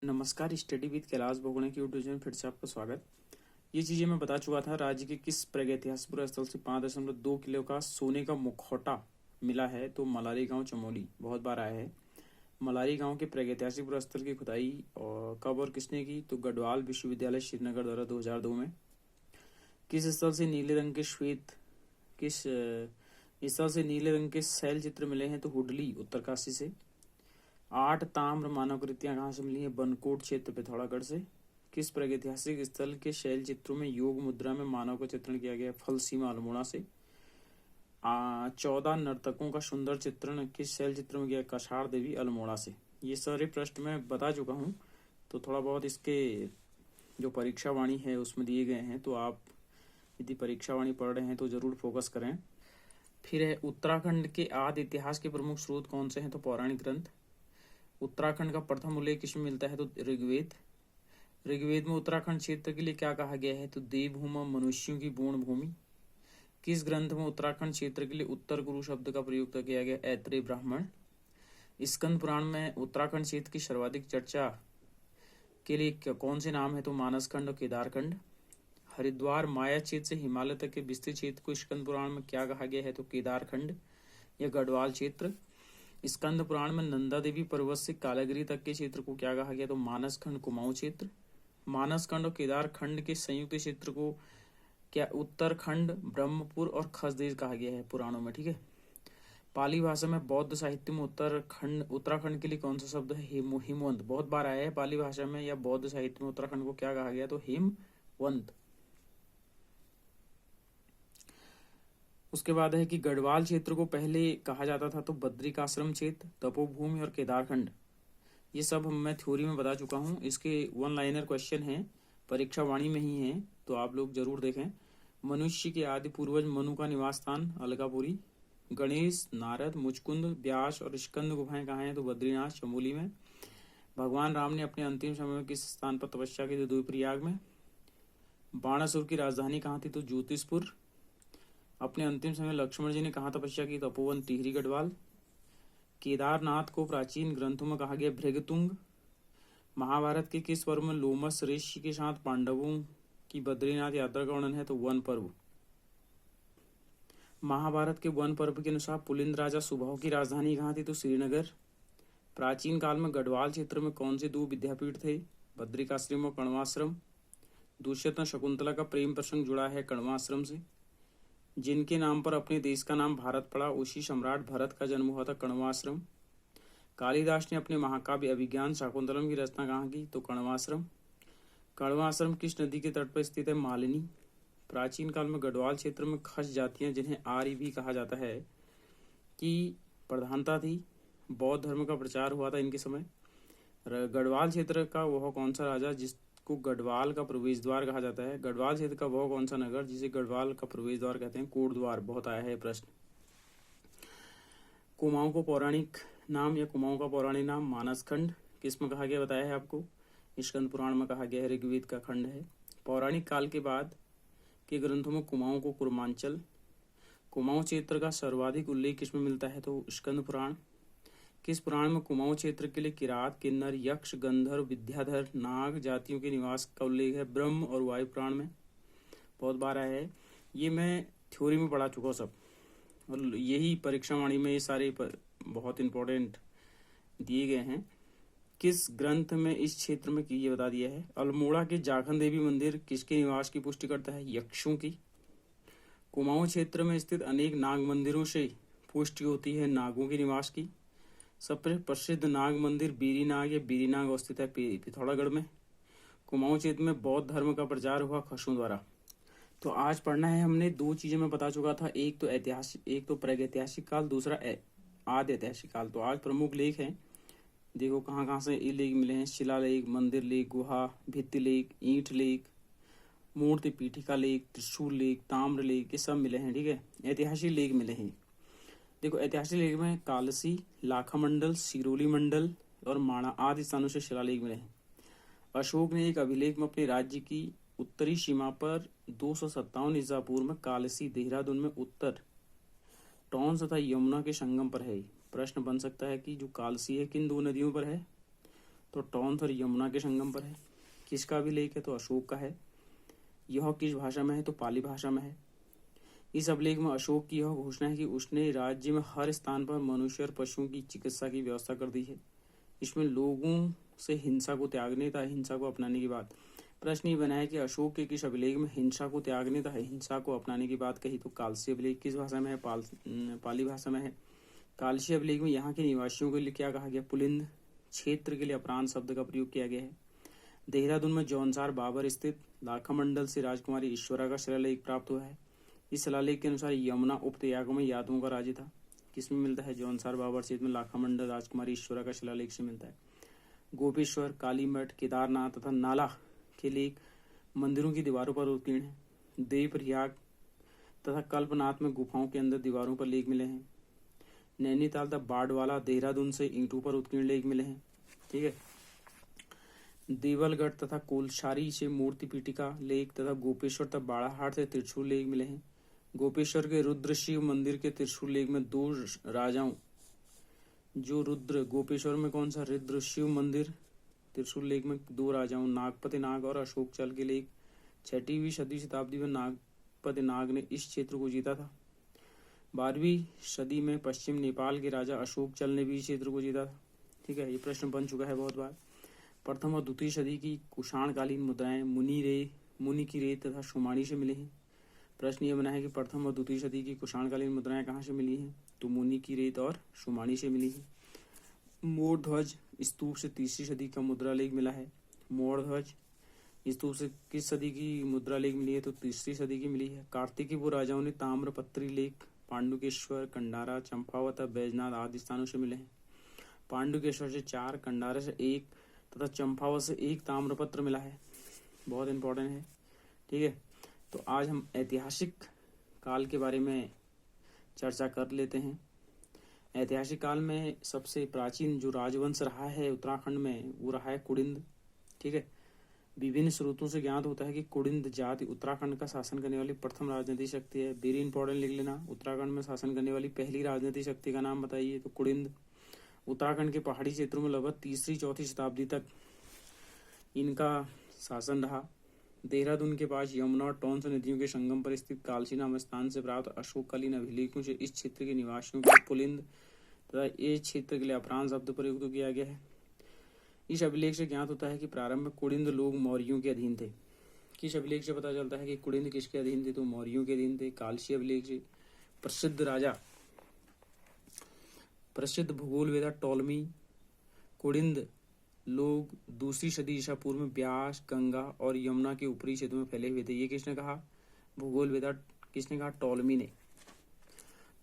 नमस्कार, study with Kailash बोगणे की YouTube channel फिर से आपका स्वागत। ये चीजें मैं बता चुका था। राज्य के किस प्रागैतिहासिक स्थल से 5.2 किलो का सोने का मुखौटा मिला है? तो मलारी गांव, चमोली। बहुत बार आया है। मलारी गांव के प्रागैतिहासिक स्थल की खुदाई और कब और किसने की? तो गढ़वाल विश्वविद्यालय श्रीनगर द्वारा 2002 में। किस स्थल से नीले रंग के किस स्थल से नीले रंग के शैल चित्र मिले हैं? तो हुडली, उत्तरकाशी से। 8 ताम्र मानवकृतियां कहाँ से मिली है? बनकोट क्षेत्र, पिथौरागढ़ से। किस प्रागैतिहासिक स्थल के शैल चित्रों में योग मुद्रा में मानव का चित्रण किया गया? फलसीमा, अल्मोड़ा से। 14 नर्तकों का सुंदर चित्रण किस शैल चित्र में किया? कछाड़ देवी, अल्मोड़ा से। ये सारे प्रश्न मैं बता चुका हूँ, तो थोड़ा बहुत इसके जो परीक्षा वाणी है उसमें दिए गए हैं, तो आप यदि परीक्षा वाणी पढ़ रहे हैं तो जरूर फोकस करें। फिर है उत्तराखंड के आदि इतिहास के प्रमुख स्रोत कौन से हैं? तो पौराणिक ग्रंथ। उत्तराखंड का प्रथम उल्लेख किसमें मिलता है? तो ऋग्वेद। ऋग्वेद में उत्तराखंड क्षेत्र के लिए क्या कहा गया है? तो देवभूमि, मनुष्यों की पूर्ण भूमि। किस ग्रंथ में उत्तराखंड क्षेत्र के लिए उत्तर कुरु शब्द का प्रयोग किया गया? ऐत्रेय ब्राह्मण। स्कंद पुराण में उत्तराखंड क्षेत्र की सर्वाधिक चर्चा के लिए कौन से नाम है? तो मानसखंड और केदारखंड। हरिद्वार माया क्षेत्र से हिमालय तक के विस्तृत क्षेत्र को स्कंद पुराण में क्या कहा गया है? तो केदारखंड या गढ़वाल क्षेत्र। स्कंद पुराण में नंदा देवी पर्वत से कालागिरी तक के क्षेत्र को क्या कहा गया? तो मानसखंड, कुमाऊं क्षेत्र। मानसखंड और केदारखंड के संयुक्त क्षेत्र को क्या उत्तरखंड, ब्रह्मपुर और खसदेश कहा गया है पुराणों में? ठीक है। पाली भाषा में बौद्ध साहित्य में उत्तराखंड के लिए कौन सा शब्द है? हिमवंत। बहुत बार आया है पाली भाषा में या बौद्ध साहित्य में उत्तराखंड को क्या कहा गया? तो हिमवंत। उसके बाद है कि गढ़वाल क्षेत्र को पहले कहा जाता था तो बद्रिकाश्रम क्षेत्र, तपोभूमि और केदारखंड। ये सब मैं थ्योरी में बता चुका हूँ। इसके वन लाइनर क्वेश्चन हैं, परीक्षा वाणी में ही हैं, तो आप लोग जरूर देखें। मनुष्य के आदि पूर्वज मनु का निवास स्थान अलकापुरी। गणेश, नारद, मुचकुंद, व्यास और स्कंद गुफाएं कहाँ हैं? तो बद्रीनाथ, चमोली में। भगवान राम ने अपने अंतिम समय में किस स्थान पर तपस्या की? तो रुद्रप्रयाग में। बाणासुर की राजधानी कहाँ थी? तो ज्योतिषपुर। अपने अंतिम समय लक्ष्मण जी ने कहाँ तपस्या की? तपोवन, टिहरी, गढ़वाल। केदारनाथ को प्राचीन ग्रंथों में कहा गया भृगतुंग। महाभारत के किस पर्व में लोमस ऋषि के साथ पांडवों की बद्रीनाथ यात्रा का वर्णन है? तो वन पर्व। महाभारत के वन पर्व के अनुसार पुलिंद राजा सुबाहु की राजधानी कहाँ थी? तो श्रीनगर। प्राचीन काल में गढ़वाल क्षेत्र में कौन से 2 विद्यापीठ थे? बद्रिकाश्रम और कण्वाश्रम। दुष्यंत और शकुंतला का प्रेम प्रसंग जुड़ा है कण्वाश्रम से। जिनके नाम पर अपने देश का नाम भारत पड़ा, उसी सम्राट भरत का जन्म हुआ था कण्वाश्रम। कालिदास ने अपने महाकाव्य अभिज्ञान शाकुंतलम की रचना कहाँ की? तो कण्वाश्रम। कण्वाश्रम किस नदी के तट पर स्थित है? मालिनी। प्राचीन काल में गढ़वाल क्षेत्र में खस जातियां, जिन्हें आर्य भी कहा जाता है, की प्रधानता थी। बौद्ध धर्म का प्रचार हुआ था इनके समय। गढ़वाल क्षेत्र का वह कौन सा राजा जिसको गढ़वाल का प्रवेश द्वार कहा जाता है? गढ़वाल क्षेत्र का वह कौन सा नगर जिसे गढ़वाल का प्रवेश द्वार कहते हैं? कोटद्वार। बहुत आया है प्रश्न। कुमाऊं को पौराणिक नाम या कुमाऊं का पौराणिक नाम मानसखंड किस में कहा गया बताया है आपको? स्कंद पुराण में कहा गया है, ऋग्वेद का खंड है। पौराणिक काल के बाद के ग्रंथों में कुमाऊं को कुर्मांचल। कुमाऊं क्षेत्र का सर्वाधिक उल्लेख किसमें मिलता है? तो स्कंद पुराण। किस पुराण में कुमाऊं क्षेत्र के लिए किरात, किन्नर, यक्ष, गंधर्व, विद्याधर, नाग जातियों के निवास का उल्लेख है? ब्रह्म और वायु पुराण में। बहुत बार आया है। ये मैं थ्योरी में पढ़ा चुका हूँ सब, और यही परीक्षा वाणी में ये सारे बहुत इंपॉर्टेंट दिए गए हैं। किस ग्रंथ में इस क्षेत्र में ये बता दिया है? अल्मोड़ा के जाखन देवी मंदिर किसके निवास की पुष्टि करता है? यक्षों की। कुमाऊं क्षेत्र में स्थित अनेक नाग मंदिरों से पुष्टि होती है नागों के निवास की। सबसे प्रसिद्ध नाग मंदिर बीरीनाग या बीरीनाग स्थित है पिथौरागढ़ में। कुमाऊं क्षेत्र में बौद्ध धर्म का प्रचार हुआ खसों द्वारा। तो आज पढ़ना है हमने 2 चीजें मैं बता चुका था, एक तो ऐतिहासिक, एक तो प्रागैतिहासिक काल, दूसरा आदि ऐतिहासिक काल। तो आज प्रमुख लेख हैं, देखो कहाँ कहाँ से ये लेख मिले हैं। शिलालेख, मंदिर लेख, गुहा, भित्ति लेख, ईंट लेख, मूर्ति पीठिका लेख, त्रिशूल लेख, ताम्र लेख, ये सब मिले हैं। ठीक है, ऐतिहासिक लेख मिले हैं। देखो ऐतिहासिक लेख में कालसी, लाखा मंडल, सिरोली मंडल और माणा आदि स्थानों से शिलालेख मिले हैं। अशोक ने एक अभिलेख में अपने राज्य की उत्तरी सीमा पर 257 ईसा पूर्व में कालसी, देहरादून में उत्तर टॉन्स तथा यमुना के संगम पर है। प्रश्न बन सकता है कि जो कालसी है किन 2 नदियों पर है? तो टॉन्स और यमुना के संगम पर है। किसका अभिलेख है? तो अशोक का है। यह किस भाषा में है? तो पाली भाषा में है। इस अभिलेख में अशोक की यह घोषणा है कि उसने राज्य में हर स्थान पर मनुष्य और पशुओं की चिकित्सा की व्यवस्था कर दी है। इसमें लोगों से हिंसा को त्यागने तथा हिंसा को अपनाने की बात। प्रश्न ये बना है कि अशोक के किस अभिलेख में हिंसा को त्यागने तथा हिंसा को अपनाने की बात कही? तो कालसी अभिलेख। किस भाषा में है? पाली भाषा में है। कालसी अभिलेख में यहाँ के निवासियों के लिए क्या कहा गया? पुलिंद। क्षेत्र के लिए अपरांत शब्द का प्रयोग किया गया है। देहरादून में जौनसार बाबर स्थित लाखामंडल से राजकुमारी ईश्वरा का शिलालेख प्राप्त हुआ है। इस शिलालेख के अनुसार यमुना उपत्यका में यादवों का राज्य था। किसमें मिलता है? जौनसार बाबर स्थित में लाखामंडल राजकुमारी ईश्वरा का शिलालेख से मिलता है। गोपेश्वर, कालीमठ, केदारनाथ तथा नाला के लेख मंदिरों की दीवारों पर उत्कीर्ण है। देवप्रयाग तथा कल्पनाथ में गुफाओं के अंदर दीवारों पर लेख मिले हैं। नैनीताल तथा बाड़वाला, देहरादून से ईंटों पर उत्कीर्ण लेख मिले हैं। ठीक है। देवलगढ़ तथा कोलसारी से मूर्ति पीठिका लेख तथा गोपेश्वर तथा बाड़ाहाट से त्रिशूल लेख मिले हैं। गोपेश्वर के रुद्र शिव मंदिर के त्रिशूल लेख में दो राजाओं, जो रुद्र गोपेश्वर में कौन सा? रुद्र शिव मंदिर त्रिशूल लेख में दो राजाओं नागपति नाग और अशोक चल के लेख। 6वीं शताब्दी में नागपति नाग ने इस क्षेत्र को जीता था। 12वीं सदी में पश्चिम नेपाल के राजा अशोक चल ने भी इस क्षेत्र को जीता था। ठीक है, ये प्रश्न बन चुका है बहुत बार। प्रथम और द्वितीय सदी की कुषाणकालीन मुद्राएं मुनि की रेत तथा सुमाड़ी से मिली हैं। प्रश्न ये बना है कि प्रथम और द्वितीय सदी की कुषाणकालीन मुद्राएं कहाँ से मिली हैं? तो मुनि की रेत और सुमाड़ी से मिली है। मोर ध्वज स्तूप से 3री सदी का मुद्रा लेख मिला है। मोर ध्वज स्तूप से किस सदी की मुद्रा लेख मिली है? तो 3री सदी की मिली है। कार्तिकीपुर राजाओं ने ताम्रपत्री लेख पांडुकेश्वर, कंडारा, चंपावत, बैजनाथ आदि स्थानों से मिले हैं। पांडुकेश्वर से 4, कंडारा से 1 तथा चंपावत से 1 ताम्रपत्र मिला है। बहुत इंपॉर्टेंट है। ठीक है, तो आज हम ऐतिहासिक काल के बारे में चर्चा कर लेते हैं। ऐतिहासिक काल में सबसे प्राचीन जो राजवंश रहा है उत्तराखंड में वो रहा है कुड़िंद। ठीक है, विभिन्न स्रोतों से ज्ञात होता है कि कुड़िंद जाति उत्तराखंड का शासन करने वाली प्रथम राजनीतिक शक्ति है। वेरी इंपॉर्टेंट लिख लेना। उत्तराखंड में शासन करने वाली पहली राजनीतिक शक्ति का नाम बताइए? तो कुड़िंद। उत्तराखंड के पहाड़ी क्षेत्रों में लगभग 3री-4वीं शताब्दी तक इनका शासन रहा। देहरादून के पास यमुना और टॉन्स नदियों के संगम पर स्थित कालसी नाम स्थान से प्राप्त अशोककालीन अभिलेखों से इस क्षेत्र के निवासियों के लिए पुलिंद तथा इस क्षेत्र के लिए अपरांत शब्द प्रयुक्त किया गया है। इस अभिलेख से ज्ञात होता है कि प्रारंभ में कुड़िंद लोग मौर्यों के अधीन थे। किस अभिलेख से पता चलता है कि कुड़िंद किसके अधीन थे? तो मौर्यों के अधीन थे। कालसी अभिलेख से। प्रसिद्ध भूगोल वेदा टॉलमी कुड़िंद लोग 2री सदी ईसा पूर्व में ब्यास, गंगा और यमुना के ऊपरी क्षेत्र में फैले हुए थे। ये किसने कहा? भूगोल वेदा किसने कहा? टॉलमी ने।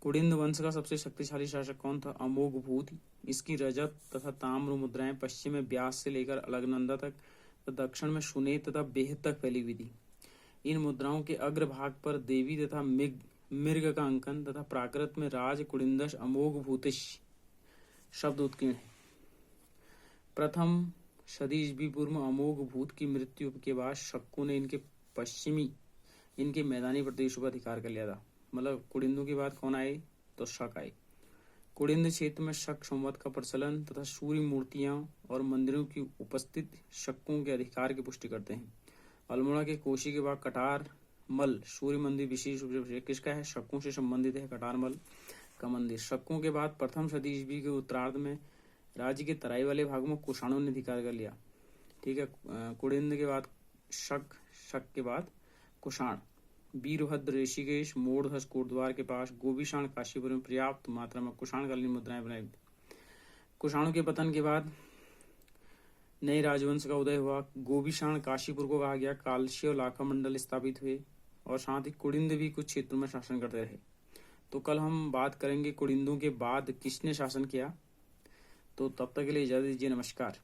कुड़िंद वंश का सबसे शक्तिशाली शासक कौन था? अमोघभूत। इसकी रजत तथा ताम्र मुद्राएं पश्चिम में ब्यास से लेकर अलकनंदा तक तथा दक्षिण में सुनेत तथा बेहद तक फैली हुई थी। इन मुद्राओं के अग्रभाग पर देवी तथा मृग का अंकन तथा प्राकृत में राज कुड़िंदस अमोघभूतिश शब्द उत्कीर्ण है। प्रथम सदी ईस्वी पूर्व में अमोघभूत की मृत्यु के बाद शक्कों ने इनके मैदानी प्रदेशों पर अधिकार कर लिया था। मतलब कुड़िंदों के बाद कौन आए? तो शक आए। कुड़िंद क्षेत्र में शक संवत का प्रचलन तथा सूर्य मूर्तियां और मंदिरों की उपस्थित शक्कों के अधिकार की पुष्टि करते हैं। अल्मोड़ा के कोशी के बाद कटार मल सूर्य मंदिर विशेष रूप से किसका है? शक्कों से संबंधित है कटार मल का मंदिर। शक्कों के बाद प्रथम सदी ईस्वी के उत्तरार्ध में राज्य के तराई वाले भागों में कुषाणों ने अधिकार कर लिया। ठीक है, कुड़िंद के बाद शक के बाद कुषाण। वीरभद्र, ऋषिकेश, मोरध्वज कोटद्वार के पास, गोपीशाण, काशीपुर में पर्याप्त मात्रा में कुषाणकालीन मुद्राएं बनाई। कुषाणों के पतन के बाद नए राजवंश का उदय हुआ। गोपीशाण, काशीपुर को कहा गया। कालसी और लाखामंडल स्थापित हुए और साथ ही कुड़िंद भी कुछ क्षेत्रों में शासन करते रहे। तो कल हम बात करेंगे कुड़िंदों के बाद किसने शासन किया। तो तब तक के लिए इजाजत दीजिए। नमस्कार।